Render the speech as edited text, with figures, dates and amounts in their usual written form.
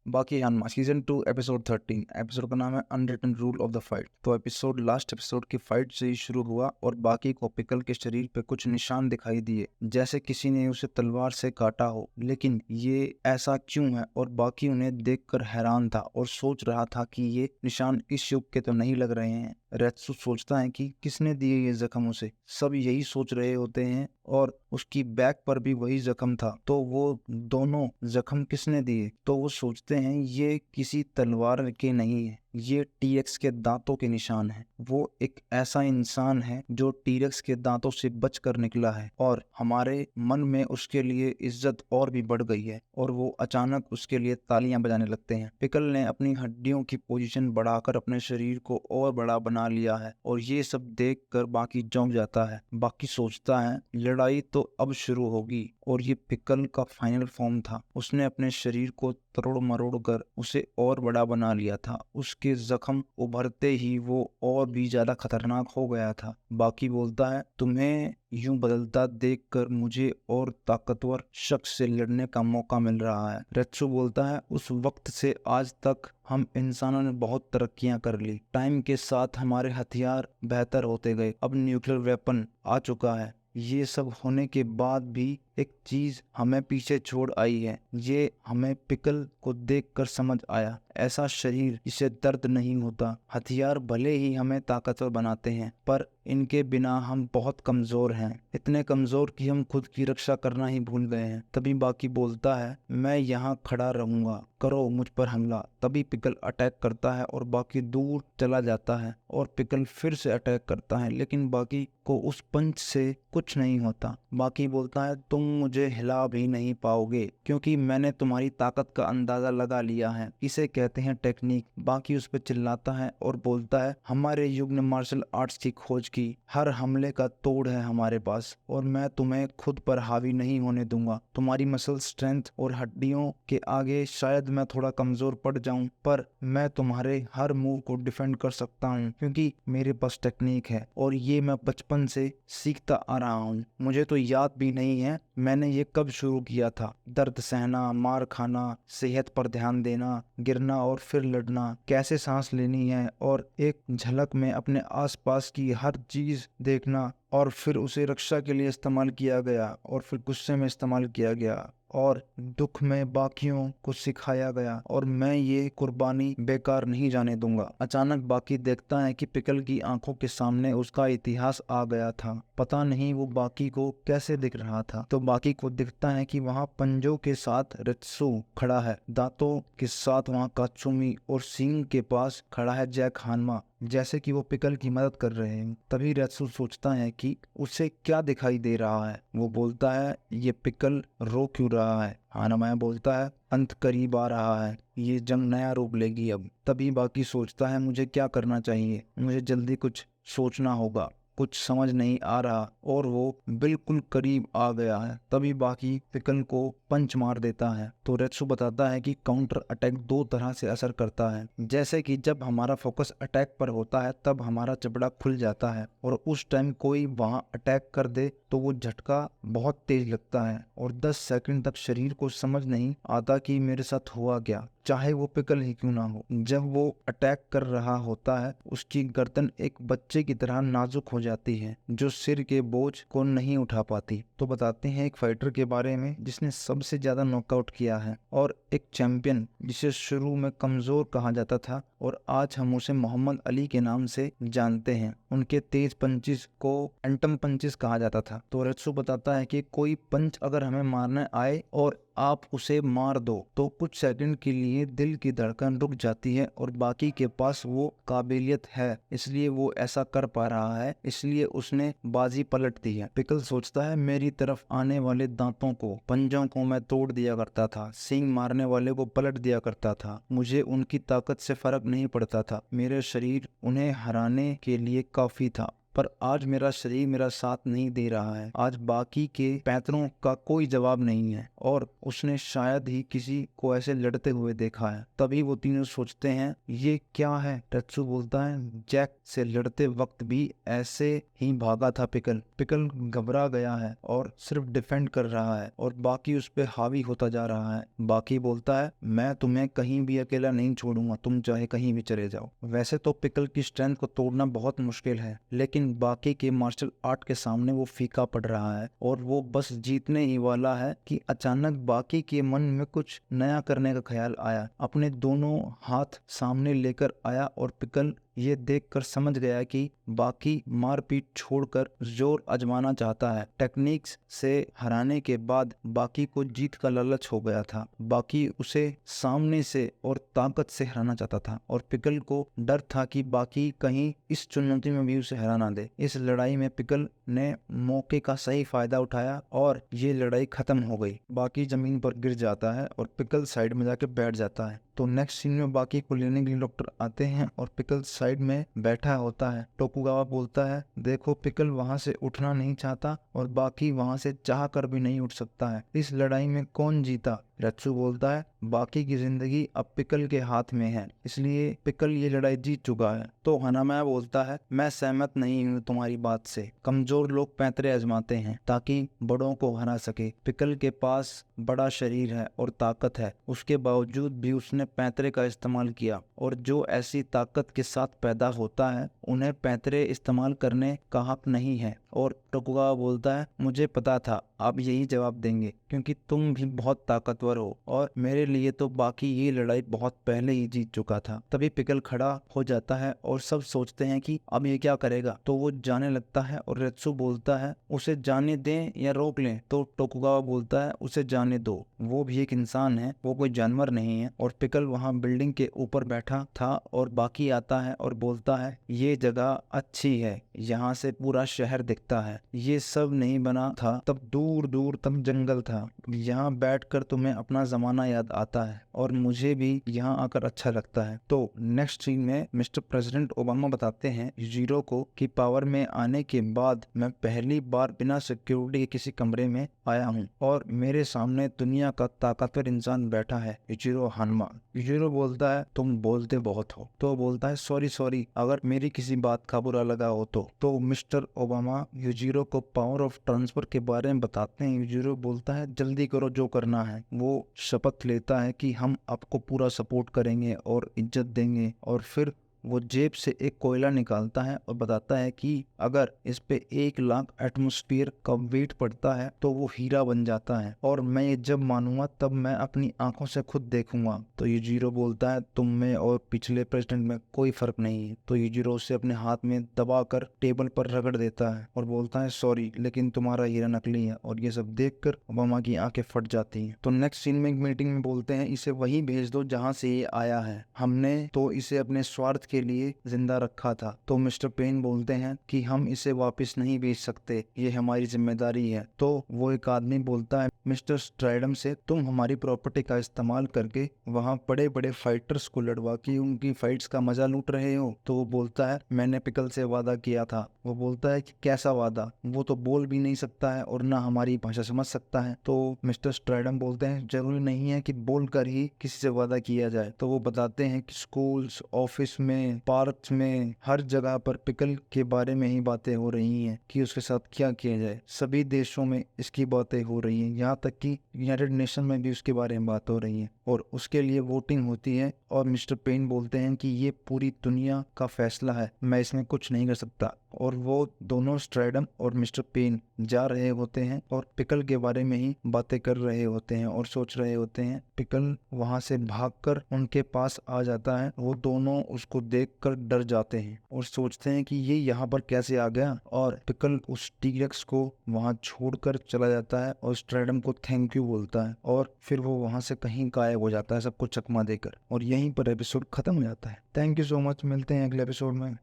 बाकी Hanuman season 2 episode 13। Episode का नाम है unwritten rule of the fight. तो लास्ट एपिसोड की फाइट से ही शुरू हुआ और बाकी को पिकल के शरीर पे कुछ निशान दिखाई दिए, जैसे किसी ने उसे तलवार से काटा हो। लेकिन ये ऐसा क्यों है? और बाकी उन्हें देखकर हैरान था और सोच रहा था कि ये निशान इस युग के तो नहीं लग रहे हैं। रेत्सु सोचता है कि किसने दिए ये जख्म उसे। सब यही सोच रहे होते हैं और उसकी बैक पर भी वही जख्म था। तो वो दोनों जख्म किसने दिए? तो वो सोचते हैं ये किसी तलवार के नहीं है, ये टीरेक्स के दांतों के निशान हैं। वो एक ऐसा इंसान है जो टीरेक्स के दांतों से बचकर निकला है और हमारे मन में उसके लिए इज्जत और भी बढ़ गई है और वो अचानक उसके लिए तालियां बजाने लगते हैं। पिकल ने अपनी हड्डियों की पोजीशन बढ़ाकर अपने शरीर को और बड़ा बना लिया है और ये सब देखकर बाकी चौंक जाता है। बाकी सोचता है लड़ाई तो अब शुरू होगी और ये पिकल का फाइनल फॉर्म था। उसने अपने शरीर को तोड़ मरोड़ कर उसे और बड़ा बना लिया था। उसके जख्म उभरते ही वो और भी ज्यादा खतरनाक हो गया था। बाकी बोलता है तुम्हें यूं बदलता देखकर मुझे और ताकतवर शख्स से लड़ने का मौका मिल रहा है। रेत्सु बोलता है उस वक्त से आज तक हम इंसानों ने बहुत तरक्कियां कर ली। टाइम के साथ हमारे हथियार बेहतर होते गए। अब न्यूक्लियर वेपन आ चुका है। ये सब होने के बाद भी एक चीज हमें पीछे छोड़ आई है। ये हमें पिकल को देखकर समझ आया। ऐसा शरीर जिसे दर्द नहीं होता। हथियार भले ही हमें ताकतवर बनाते हैं पर इनके बिना हम बहुत कमजोर हैं, इतने कमजोर कि हम खुद की रक्षा करना ही भूल गए हैं। तभी बाकी बोलता है मैं यहाँ खड़ा रहूंगा, करो मुझ पर हमला। तभी पिकल अटैक करता है और बाकी दूर चला जाता है और पिकल फिर से अटैक करता है, लेकिन बाकी को उस पंच से कुछ नहीं होता। बाकी बोलता है तुम मुझे हिला भी नहीं पाओगे क्योंकि मैंने तुम्हारी ताकत का अंदाजा लगा लिया है। इसे कहते हैं टेक्निक। बाकी उस पर चिल्लाता है और बोलता है हमारे युग ने मार्शल आर्ट्स की खोज की, हर हमले का तोड़ है हमारे पास और मैं तुम्हें खुद पर हावी नहीं होने दूंगा। तुम्हारी मसल स्ट्रेंथ और हड्डियों के आगे शायद मैं थोड़ा कमजोर पड़ जाऊं पर मैं तुम्हारे हर मूव को डिफेंड कर सकता हूं क्योंकि मेरे पास टेक्निक है और ये मैं बचपन से सीखता आ रहा हूं। मुझे तो याद भी नहीं है मैंने ये कब शुरू किया था। दर्द सहना, मार खाना, सेहत पर ध्यान देना, गिरना और फिर लड़ना, कैसे सांस लेनी है और एक झलक में अपने आसपास की हर चीज देखना और फिर उसे रक्षा के लिए इस्तेमाल किया गया और फिर गुस्से में इस्तेमाल किया गया और दुख में बाकियों को सिखाया गया और मैं ये कुर्बानी बेकार नहीं जाने दूंगा। अचानक बाकी देखता है कि पिकल की आंखों के सामने उसका इतिहास आ गया था। पता नहीं वो बाकी को कैसे दिख रहा था। तो बाकी को दिखता है कि वहाँ पंजों के साथ रेत्सु खड़ा है, दांतों के साथ वहाँ कात्सुमी और सींग के पास खड़ा है जैक हानमा, जैसे कि वो पिकल की मदद कर रहे हैं। तभी रेत्सु सोचता है कि उसे क्या दिखाई दे रहा है। वो बोलता है ये पिकल रो क्यों रहा है? हानामाया बोलता है अंत करीब आ रहा है, ये जंग नया रूप लेगी अब। तभी बाकी सोचता है मुझे क्या करना चाहिए, मुझे जल्दी कुछ सोचना होगा, कुछ समझ नहीं आ रहा और वो बिल्कुल करीब आ गया है। तभी बाकी पिकल को पंच मार देता है। तो रेत्सु बताता है कि काउंटर अटैक दो तरह से असर करता है। जैसे कि जब हमारा फोकस अटैक पर होता है तब हमारा जबड़ा खुल जाता है और उस टाइम कोई वहां अटैक कर दे तो वो झटका बहुत तेज लगता है और 10 सेकंड तक शरीर को समझ नहीं आता कि मेरे साथ हुआ क्या, चाहे वो पिकल ही क्यों ना हो। जब वो अटैक कर रहा होता है उसकी गर्दन एक बच्चे की तरह नाजुक हो जाती है जो सिर के बोझ को नहीं उठा पाती। तो बताते हैं एक फाइटर के बारे में जिसने सबसे ज्यादा नॉकआउट किया है और एक चैंपियन जिसे शुरू में कमजोर कहा जाता था और आज हम उसे मोहम्मद अली के नाम से जानते हैं। उनके तेज पंचिस को एंटम पंचिस कहा जाता था। तो रेत्सु बताता है कि कोई पंच अगर हमें मारने आए और आप उसे मार दो तो कुछ सेकंड के लिए दिल की धड़कन रुक जाती है और बाकी के पास वो काबिलियत है, इसलिए वो ऐसा कर पा रहा है, इसलिए उसने बाजी पलट दी है। पिकल सोचता है मेरी तरफ आने वाले दांतों को, पंजों को मैं तोड़ दिया करता था, सींग मारने वाले को पलट दिया करता था, मुझे उनकी ताकत से फर्क नहीं पड़ता था, मेरे शरीर उन्हें हराने के लिए काफी था। पर आज मेरा शरीर मेरा साथ नहीं दे रहा है। आज बाकी के पैंतरों का कोई जवाब नहीं है और उसने शायद ही किसी को ऐसे लड़ते हुए देखा है। तभी वो तीनों सोचते हैं ये क्या है। टेत्सु बोलता है जैक से लड़ते वक्त भी ऐसे ही भागा था पिकल। पिकल घबरा गया है और सिर्फ डिफेंड कर रहा है और बाकी उस पे हावी होता जा रहा है। बाकी बोलता है मैं तुम्हें कहीं भी अकेला नहीं छोड़ूंगा, तुम चाहे कहीं भी चले जाओ। वैसे तो पिकल की स्ट्रेंथ को तोड़ना बहुत मुश्किल है, लेकिन बाकी के मार्शल आर्ट के सामने वो फीका पड़ रहा है और वो बस जीतने ही वाला है कि अचानक बाकी के मन में कुछ नया करने का ख्याल आया। अपने दोनों हाथ सामने लेकर आया और पिकल ये देखकर समझ गया कि बाकी मारपीट छोड़कर जोर आजमाना चाहता है। टेक्निक्स से हराने के बाद बाकी को जीत का लालच हो गया था। बाकी उसे सामने से और ताकत से हराना चाहता था और पिकल को डर था कि बाकी कहीं इस चुनौती में भी उसे हरा ना दे। इस लड़ाई में पिकल ने मौके का सही फायदा उठाया और ये लड़ाई खत्म हो गई। बाकी जमीन पर गिर जाता है और पिकल साइड में जाकर बैठ जाता है। तो नेक्स्ट सीन में बाकी को लेने के लिए डॉक्टर आते हैं और पिकल साइड में बैठा होता है। टोकुगावा बोलता है देखो पिकल वहां से उठना नहीं चाहता और बाकी वहां से चाह कर भी नहीं उठ सकता है। इस लड़ाई में कौन जीता? रत्सु बोलता है बाकी की जिंदगी अब पिकल के हाथ में है, इसलिए पिकल ये लड़ाई जीत चुका है। तो हनामाया बोलता है मैं सहमत नहीं हूँ तुम्हारी बात से। कमजोर लोग पैंतरे आजमाते हैं ताकि बड़ों को हरा सके। पिकल के पास बड़ा शरीर है और ताकत है, उसके बावजूद भी उसने पैंतरे का इस्तेमाल किया और जो ऐसी ताकत के साथ पैदा होता है उन्हें पैंतरे इस्तेमाल करने का हक नहीं है। और टोकुगावा बोलता है मुझे पता था आप यही जवाब देंगे क्योंकि तुम भी बहुत ताकतवर हो और मेरे लिए तो बाकी ये लड़ाई बहुत पहले ही जीत चुका था। तभी पिकल खड़ा हो जाता है और सब सोचते हैं कि अब ये क्या करेगा, तो वो जाने लगता है और रेत्सु बोलता है उसे जाने दें या रोक लें। तो टोकुगावा बोलता है उसे जाने दो, वो भी एक इंसान है, वो कोई जानवर नहीं है। और पिकल वहाँ बिल्डिंग के ऊपर बैठा था और बाकी आता है और बोलता है ये जगह अच्छी है, यहाँ से पूरा शहर दिखता है। ये सब नहीं बना था तब दूर दूर तक जंगल था। यहाँ बैठकर तुम्हें अपना जमाना याद आता है और मुझे भी यहाँ आकर अच्छा लगता है। तो नेक्स्ट सीन में मिस्टर प्रेसिडेंट ओबामा बताते हैं यूजिरो को कि पावर में आने के बाद मैं पहली बार बिना सिक्योरिटी के किसी कमरे में आया हूँ और मेरे सामने दुनिया का ताकतवर इंसान बैठा है, यूजिरो हानमा। यूजिरो बोलता है तुम बोलते बहुत हो। तो बोलता है सॉरी अगर मेरी किसी बात का बुरा लगा हो तो मिस्टर ओबामा यूजिरो को पावर ऑफ ट्रांसफर के बारे में बताते हैं। यूजिरो बोलता है जल्दी करो जो करना है। वो शपथ लेता है कि हम आपको पूरा सपोर्ट करेंगे और इज्जत देंगे और फिर वो जेब से एक कोयला निकालता है और बताता है कि अगर इस पे 1 लाख एटमॉस्फेयर का वेट पड़ता है तो वो हीरा बन जाता है और मैं ये जब मानूंगा तब मैं अपनी आंखों से खुद देखूंगा। तो यूजिरो बोलता है तुम में और पिछले प्रेसिडेंट में कोई फर्क नहीं है। तो यूजिरो उसे अपने हाथ में दबाकर टेबल पर रगड़ देता है और बोलता है सॉरी लेकिन तुम्हारा हीरा नकली है। और ये सब देखकर ओबामा की आंखें फट जाती हैं। तो नेक्स्ट सीन में एक मीटिंग में बोलते हैं इसे वहीं भेज दो जहाँ से ये आया है, हमने तो इसे अपने स्वार्थ के लिए जिंदा रखा था। तो मिस्टर पेन बोलते हैं कि हम इसे वापस नहीं भेज सकते, ये हमारी जिम्मेदारी है। तो वो एक आदमी बोलता है मिस्टर स्ट्राइडम से तुम हमारी प्रॉपर्टी का इस्तेमाल करके वहाँ बड़े बड़े फाइटर्स को लड़वा के उनकी फाइट्स का मजा लूट रहे हो। तो वो बोलता है मैंने पिकल से वादा किया था। वो बोलता है कि कैसा वादा? वो तो बोल भी नहीं सकता है और ना हमारी भाषा समझ सकता है। तो मिस्टर स्ट्राइडम बोलते हैं जरूरी नहीं है कि बोलकर ही किसी से वादा किया जाए। तो वो बताते हैं कि स्कूल्स, ऑफिस में, पार्क में, हर जगह पर पिकल के बारे में ही बातें हो रही हैं कि उसके साथ क्या किया जाए। सभी देशों में इसकी बातें हो रही हैं, यहाँ तक कि यूनाइटेड नेशन में भी उसके बारे में बात हो रही है और उसके लिए वोटिंग होती है। और मिस्टर पेन बोलते हैं कि ये पूरी दुनिया का फैसला है, मैं इसमें कुछ नहीं कर सकता। और वो दोनों स्ट्राइडम और मिस्टर पेन जा रहे होते हैं और पिकल के बारे में ही बातें कर रहे होते हैं और सोच रहे होते हैं। पिकल वहां से भागकर उनके पास आ जाता है। वो दोनों उसको देखकर डर जाते हैं और सोचते हैं कि ये यहाँ पर कैसे आ गया। और पिकल उस टीरेक्स को वहां छोड़कर चला जाता है और स्ट्राइडम को थैंक यू बोलता है और फिर वो वहां से कहीं गायब हो जाता है सबको चकमा देकर। और यहीं पर एपिसोड खत्म हो जाता है। थैंक यू सो मच, मिलते हैं अगले एपिसोड में।